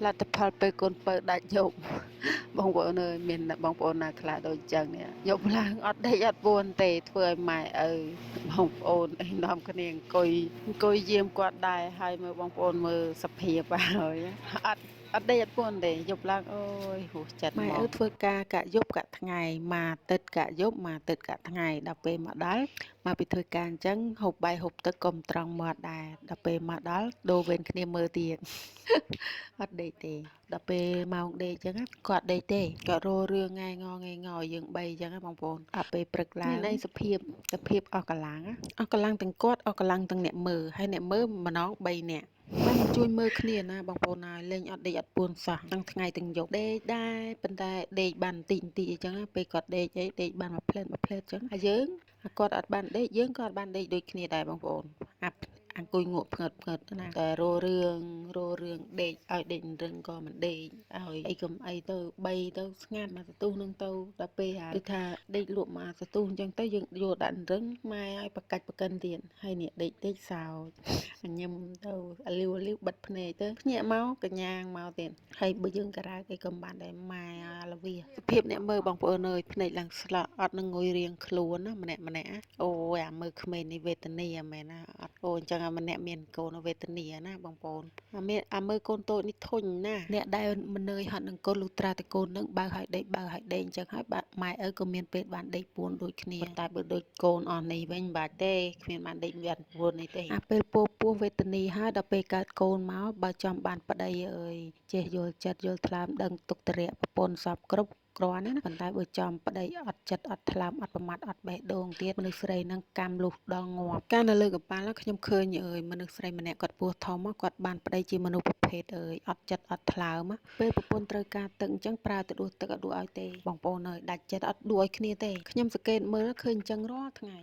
លទ្ធផលពេលកូនពៅដាច់យប់បងប្អូនអើយមានបងប្អូនណាខ្លះដូចចឹងនេះយប់ឡើងអត់ដេកអត់ពួនទេធ្វើឲ្យម៉ែឪបងប្អូនឯនាំគ្នាអង្គុយយាមគាត់ដែរហើយមើលបងប្អូនមើលសភាពហើយអត់ដេកអត់ពួនទេយប់ឡើងអូយហួសចិត្តម៉ែឪធ្វើការកាក់យប់កាក់ថ្ងៃមកទឹកកាក់យប់មកទឹកកាក់ថ្ងៃដល់ពេលមកដល់មកពីធ្វើការអញ្ចឹងហូបបាយហូបទឹកក៏មិនត្រង់មាត់ដែរដល់ពេលមកដល់ដូរវេនគ្នាមើលទៀត អត់ដេកទេដល់ពេលម៉ោងដេកអញ្ចឹងគាត់ដេកទេគាត់រោរឿងងងយើង3អញ្ចឹងបងប្អូនដល់ពេលព្រឹកឡើងនេះសភាពអស់កម្លាំងអស់កម្លាំងទាំងគាត់អស់កម្លាំងទាំងអ្នកមើលហើយអ្នកមើលម្ដង3នាក់បានជួយមើលគ្នាណាបងប្អូនហើយលេងអត់ដេកអត់ពួនសោះទាំងថ្ងៃទាំងយប់ដេកដែរប៉ុន្តែដេកបានបន្តិចអញ្ចឹងពេលគាត់ដេកដេកបានមួយភ្លែតអញ្ចឹងហើយយើងគាត់អត់បានដេកយើងក៏អត់បានដេកដូចគ្នាដែរបងប្អូនអង្គុយងក់ផ្ងើតណាតែរោរឿងដេកឲ្យដេករឹងក៏មិនដេកឲ្យអីក៏អីទៅ3ទៅស្ងាត់មកសន្ទុះនឹងទៅដល់ពេលដូចថាដេកលក់មកសន្ទុះអញ្ចឹងទៅយើងយកដាក់រឹងម៉ែឲ្យបកាច់បកិនទៀតហើយនេះដេកសោចញឹមទៅអាលីវបិទភ្នែកទៅភ្ញាក់មកកញ្ញាងមកទៀតហើយបើយើងការ៉ាគេក៏មិនបានដែរម៉ែអាលវីសភាពអ្នកមើលបងប្អូនអើយភ្នែកឡើងស្លក់អត់នឹងងុយរៀងខ្លួនណាម្នាក់អូយអាមើលក្មេងនេះវេទនាមែនណាអត់អូអញ្ចឹងអាម្នាក់មានកូនវេទនាណាបងប្អូនអាមើលកូនតូចនេះធុញណាអ្នកដែលមិននឿយហត់នឹងកូនលុះត្រាតែកូននឹងបើឲ្យដេកអញ្ចឹងហើយម៉ែឪក៏មានពេលបានដេកពួនដូចគ្នាតែបើដូចកូនអស់នេះវិញបាច់ទេគ្មានបានដេកមានពួននេះទេអាពេលពោះវេទនាហើយដល់ពេលកើតកូនមកបើចំបានប្តីអើយចេះយល់ចិត្តយល់ថ្លើមដឹងទុកទរៈប្រពន្ធសពគ្រប់គ្រាន់ណាប៉ុន្តែបើចំប្តីអត់ចិត្តអត់ថ្លើមអត់ប្រមាថអត់បេះដូងទៀតមនុស្សស្រីនឹងកម្មលុះដល់ងាប់កាលនៅលើកប៉ាល់ខ្ញុំឃើញអើយមនុស្សស្រីម្នាក់គាត់ពោះធំគាត់បានប្តីជាមនុស្សប្រភេទអើយអត់ចិត្តអត់ថ្លើមពេលប្រពន្ធត្រូវការទឹកអញ្ចឹងប្រើទៅដួសទឹកអត់ដួសឲ្យទេបងប្អូនអើយដាច់ចិត្តអត់ដួសឲ្យគ្នាទេខ្ញុំសង្កេតមើលឃើញអញ្ចឹងរាល់ថ្ងៃ